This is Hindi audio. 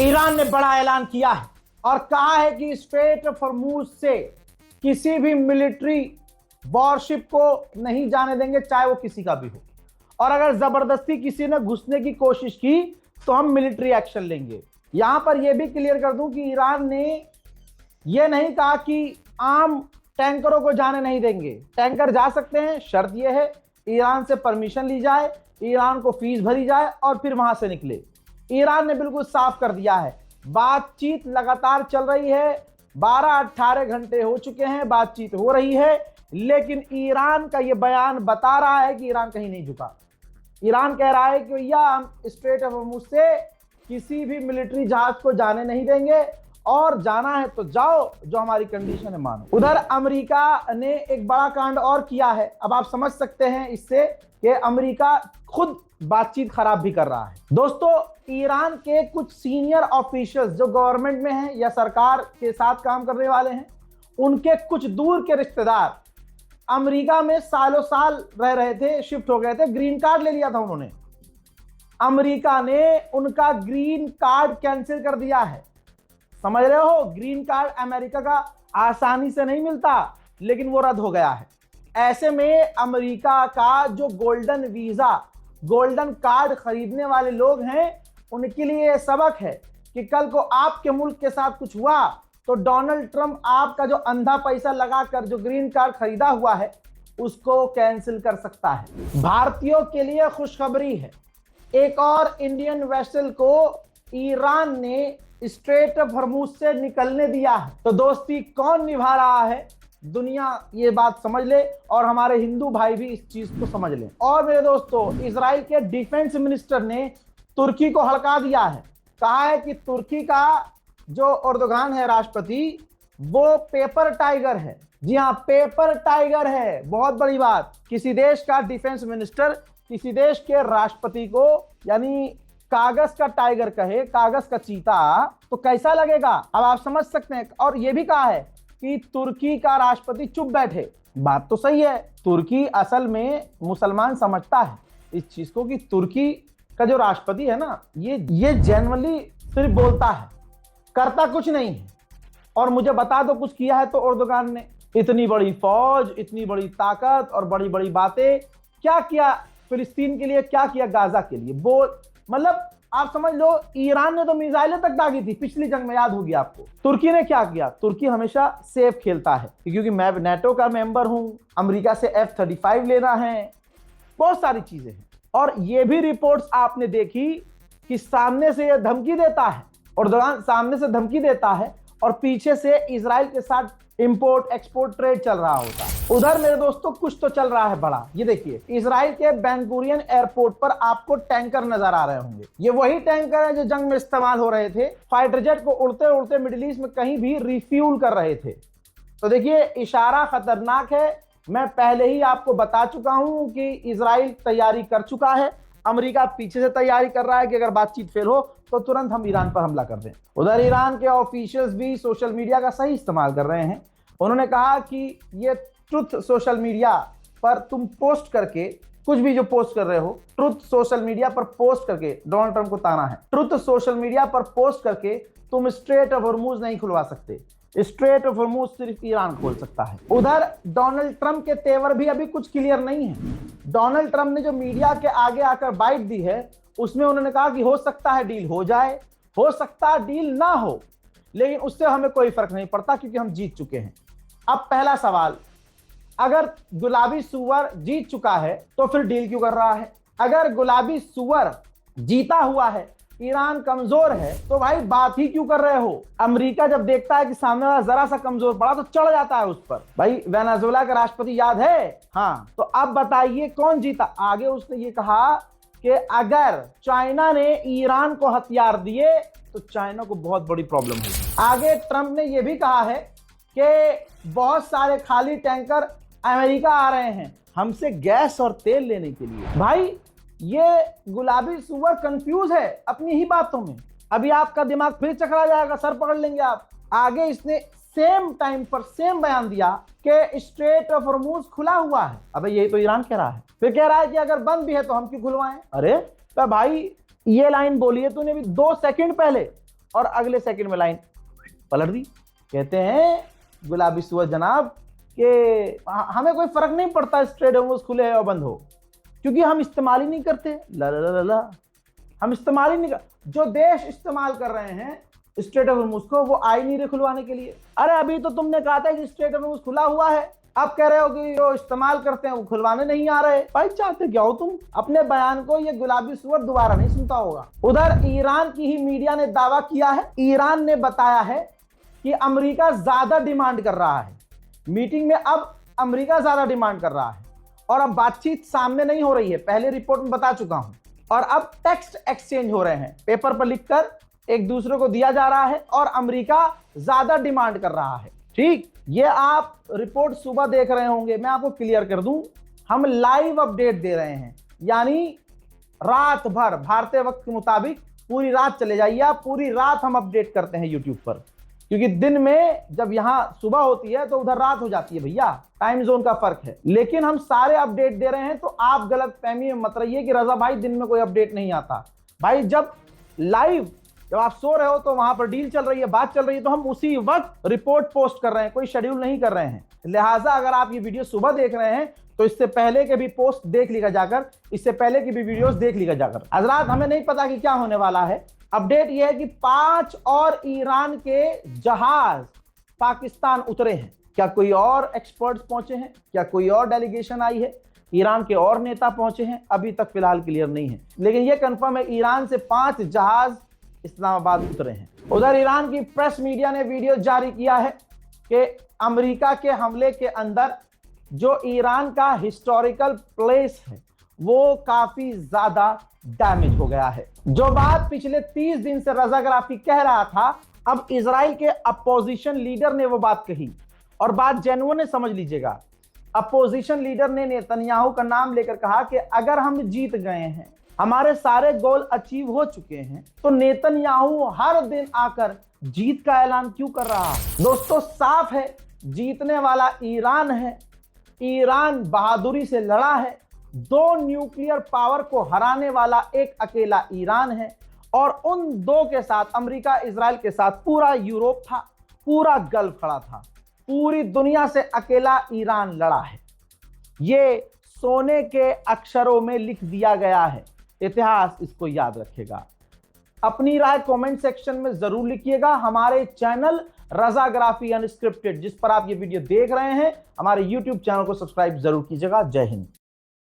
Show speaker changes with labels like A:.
A: ईरान ने बड़ा ऐलान किया है और कहा है कि स्ट्रेट ऑफ हॉर्मूज से किसी भी मिलिट्री वॉरशिप को नहीं जाने देंगे, चाहे वो किसी का भी हो। और अगर जबरदस्ती किसी ने घुसने की कोशिश की तो हम मिलिट्री एक्शन लेंगे। यहां पर यह भी क्लियर कर दूं कि ईरान ने यह नहीं कहा कि आम टैंकरों को जाने नहीं देंगे। टैंकर जा सकते हैं, शर्त यह है ईरान से परमिशन ली जाए, ईरान को फीस भरी जाए और फिर वहां से निकले। ईरान ने बिल्कुल साफ कर दिया है। बातचीत लगातार चल रही है, 12-18 घंटे हो चुके हैं, बातचीत हो रही है, लेकिन ईरान का यह बयान बता रहा है कि ईरान कहीं नहीं झुका। ईरान कह रहा है कि भैया हम स्ट्रेट ऑफ हॉर्मूज से किसी भी मिलिट्री जहाज को जाने नहीं देंगे और जाना है तो जाओ, जो हमारी कंडीशन है मानो। उधर अमेरिका ने एक बड़ा कांड और किया है। अब आप समझ सकते हैं इससे कि अमेरिका खुद बातचीत खराब भी कर रहा है। दोस्तों, ईरान के कुछ सीनियर ऑफिशियल्स जो गवर्नमेंट में हैं या सरकार के साथ काम करने वाले हैं, उनके कुछ दूर के रिश्तेदार अमेरिका में सालों साल रह रहे थे, शिफ्ट हो गए थे, ग्रीन कार्ड ले लिया था उन्होंने। अमेरिका ने उनका ग्रीन कार्ड कैंसिल कर दिया है। समझ रहे हो, ग्रीन कार्ड अमेरिका का आसानी से नहीं मिलता, लेकिन वो रद्द हो गया है। ऐसे में अमेरिका का जो गोल्डन वीजा, गोल्डन कार्ड खरीदने वाले लोग हैं, उनके लिए यह सबक है कि कल को आपके मुल्क के साथ कुछ हुआ तो डोनाल्ड ट्रंप आपका जो अंधा पैसा लगाकर जो ग्रीन कार्ड खरीदा हुआ है उसको कैंसिल कर सकता है। भारतीयों के लिए खुशखबरी है, एक और इंडियन वेसल को ईरान ने स्ट्रेट ऑफ हॉर्मूज से निकलने दिया है। तो दोस्ती कौन निभा रहा है, दुनिया ये बात समझ ले और हमारे हिंदू भाई भी इस चीज को समझ लें। और मेरे दोस्तों, इजराइल के डिफेंस मिनिस्टर ने तुर्की को हड़का दिया है। कहा है कि तुर्की का जो एर्दोगान है राष्ट्रपति, वो पेपर टाइगर है। जी हाँ, पेपर टाइगर है। बहुत बड़ी बात, किसी देश का डिफेंस मिनिस्टर किसी देश के राष्ट्रपति को यानी कागज का टाइगर कहे, कागज का चीता, तो कैसा लगेगा अब आप समझ सकते हैं। और यह भी कहा है कि तुर्की का राष्ट्रपति चुप बैठे। बात तो सही है, तुर्की असल में मुसलमान समझता है इस चीज को कि तुर्की का जो राष्ट्रपति है ना, ये जेन्युइनली सिर्फ बोलता है, करता कुछ नहीं है। और मुझे बता दो कुछ किया है तो एर्दोगान ने इतनी बड़ी फौज, इतनी बड़ी ताकत और बड़ी बड़ी बातें क्या किया फिलिस्तीन के लिए, क्या किया गाजा के लिए। मतलब आप समझ लो, ईरान ने तो मिसाइलें तक दागी थी पिछली जंग में, याद होगी आपको। तुर्की ने क्या किया, तुर्की हमेशा सेफ खेलता है क्योंकि मैं नेटो का मेंबर हूं, अमेरिका से F-35 लेना है, बहुत सारी चीजें हैं। और ये भी रिपोर्ट्स आपने देखी कि सामने से ये धमकी देता है, एर्दोगान सामने से धमकी देता है और पीछे से इजराइल के साथ इंपोर्ट एक्सपोर्ट ट्रेड चल रहा होता है। उधर मेरे दोस्तों कुछ तो चल रहा है बड़ा। ये देखिए, इजराइल के बेन गुरियन एयरपोर्ट पर आपको टैंकर नजर आ रहे होंगे। ये वही टैंकर है जो जंग में इस्तेमाल हो रहे थे, फाइटर जेट को उड़ते उड़ते मिडिल ईस्ट में कहीं भी रिफ्यूल कर रहे थे। तो देखिए, इशारा खतरनाक है। मैं पहले ही आपको बता चुका हूं कि इजराइल तैयारी कर चुका है, अमेरिका पीछे से तैयारी कर रहा है कि अगर बातचीत फेल हो तो तुरंत हम ईरान पर हमला कर दें। उधर ईरान के ऑफिशियल्स भी सोशल मीडिया का सही इस्तेमाल कर रहे हैं। उन्होंने कहा कि ये ट्रुथ सोशल मीडिया पर तुम पोस्ट करके, कुछ भी जो पोस्ट कर रहे हो, ट्रुथ सोशल मीडिया पर पोस्ट करके डोनाल्ड ट्रंप को ताना है। ट्रुथ सोशल मीडिया पर पोस्ट करके तुम स्ट्रेट ऑफ हॉर्मूज नहीं खुलवा सकते, स्ट्रेट ऑफ हॉर्मूज सिर्फ ईरान खोल सकता है। उधर डोनाल्ड ट्रंप के तेवर भी अभी कुछ क्लियर नहीं है। डोनाल्ड ट्रंप ने जो मीडिया के आगे आकर बाइट दी है, उसमें उन्होंने कहा कि हो सकता है डील हो जाए, हो सकता है डील ना हो, लेकिन उससे हमें कोई फर्क नहीं पड़ता क्योंकि हम जीत चुके हैं। अब पहला सवाल, अगर गुलाबी सुअर जीत चुका है तो फिर डील क्यों कर रहा है? अगर गुलाबी सुअर जीता हुआ है, ईरान कमजोर है, तो भाई बात ही क्यों कर रहे हो? अमेरिका जब देखता है कि सामने वाला जरा सा कमजोर पड़ा तो चढ़ जाता है उस पर। भाई वेनेजुएला का राष्ट्रपति याद है? हाँ, तो अब बताइए कौन जीता? आगे उसने ये कहा कि अगर चाइना ने ईरान को हथियार दिए तो चाइना को बहुत बड़ी प्रॉब्लम होगी। आगे ट्रंप ने यह भी कहा है कि बहुत सारे खाली टैंकर अमेरिका आ रहे हैं हमसे गैस और तेल लेने के लिए। भाई ये गुलाबी सुअर कंफ्यूज है अपनी ही बातों में। अभी आपका दिमाग फिर चकरा जाएगा, सर पकड़ लेंगे आप। आगे इसने सेम टाइम पर सेम बयान दिया कि स्ट्रेट ऑफ हॉर्मूज खुला हुआ है। अबे यही तो ईरान कह रहा है। फिर कह रहा है कि अगर बंद भी है तो हम क्यों खुलवाएं? अरे तो भाई ये लाइन बोली है तूने भी 2 सेकंड पहले। और अगले सेकंड में लाइन पलट दी। कहते हैं गुलाबी सुअर जनाब कि हमें कोई फर्क नहीं पड़ता स्ट्रेट होर्मुज खुले है और बंद हो, क्योंकि हम इस्तेमाल ही नहीं करते। ला ला ला ला, हम इस्तेमाल ही नहीं कर, जो देश इस्तेमाल कर रहे हैं स्ट्रेट ऑफ होर्मुज को वो आई नहीं रहे खुलवाने के लिए। अरे अभी तो तुमने कहा था कि स्ट्रेट ऑफ होर्मुज खुला हुआ है, अब कह रहे हो कि जो इस्तेमाल करते हैं वो खुलवाने नहीं आ रहे। भाई चाहते क्या हो तुम? अपने बयान को ये गुलाबी सुअर दोबारा नहीं सुनता होगा। उधर ईरान की ही मीडिया ने दावा किया है, ईरान ने बताया है कि अमेरिका ज्यादा डिमांड कर रहा है मीटिंग में। अब अमेरिका ज्यादा डिमांड कर रहा है और अब बातचीत सामने नहीं हो रही है, पहले रिपोर्ट में बता चुका हूं। और अब टेक्स्ट एक्सचेंज हो रहे हैं, पेपर पर लिखकर एक दूसरे को दिया जा रहा है और अमेरिका ज्यादा डिमांड कर रहा है। ठीक, ये आप रिपोर्ट सुबह देख रहे होंगे। मैं आपको क्लियर कर दूं, हम लाइव अपडेट दे रहे हैं, यानी रात भर भारतीय वक्त के मुताबिक पूरी रात चले जाइए आप, पूरी रात हम अपडेट करते हैं यूट्यूब पर, क्योंकि दिन में जब यहां सुबह होती है तो उधर रात हो जाती है भैया, टाइम जोन का फर्क है। लेकिन हम सारे अपडेट दे रहे हैं, तो आप गलत फहमी में मत रहिए कि रजा भाई दिन में कोई अपडेट नहीं आता। भाई जब लाइव, जब आप सो रहे हो तो वहां पर डील चल रही है, बात चल रही है, तो हम उसी वक्त रिपोर्ट पोस्ट कर रहे हैं, कोई शेड्यूल नहीं कर रहे हैं। लिहाजा अगर आप ये वीडियो सुबह देख रहे हैं तो इससे पहले के भी पोस्ट देख लीजिएगा जाकर, इससे पहले की भी वीडियोस देख लीजिएगा जाकर। हजरात हमें नहीं पता कि क्या होने वाला है। अपडेट यह है कि 5 और ईरान के जहाज पाकिस्तान उतरे हैं। क्या कोई और एक्सपर्ट्स पहुंचे हैं? क्या कोई और डेलीगेशन आई है? ईरान के और नेता पहुंचे हैं? अभी तक फिलहाल क्लियर नहीं है, लेकिन यह कंफर्म है ईरान से 5 जहाज इस्लामाबाद उतरे हैं। उधर ईरान की प्रेस मीडिया ने वीडियो जारी किया है कि अमेरिका के हमले के अंदर जो ईरान का हिस्टोरिकल प्लेस है वो काफी ज्यादा डैमेज हो गया है। जो बात पिछले 30 दिन से रजा गराफी कह रहा था, अब इजराइल के अपोजिशन लीडर ने वो बात कही, और बात जेन्युइन है, समझ लीजिएगा। अपोजिशन लीडर ने नेतन्याहू का नाम लेकर कहा कि अगर हम जीत गए हैं, हमारे सारे गोल अचीव हो चुके हैं, तो नेतन्याहू हर दिन आकर जीत का ऐलान क्यों कर रहा है? दोस्तों साफ है, जीतने वाला ईरान है। ईरान बहादुरी से लड़ा है। 2 न्यूक्लियर पावर को हराने वाला एक अकेला ईरान है, और उन 2 के साथ अमेरिका, इजराइल के साथ पूरा यूरोप था, पूरा गल्फ खड़ा था। पूरी दुनिया से अकेला ईरान लड़ा है। ये सोने के अक्षरों में लिख दिया गया है, इतिहास इसको याद रखेगा। अपनी राय कमेंट सेक्शन में जरूर लिखिएगा। हमारे चैनल रजाग्राफी अनस्क्रिप्टेड, जिस पर आप ये वीडियो देख रहे हैं, हमारे यूट्यूब चैनल को सब्सक्राइब जरूर कीजिएगा। जय हिंद।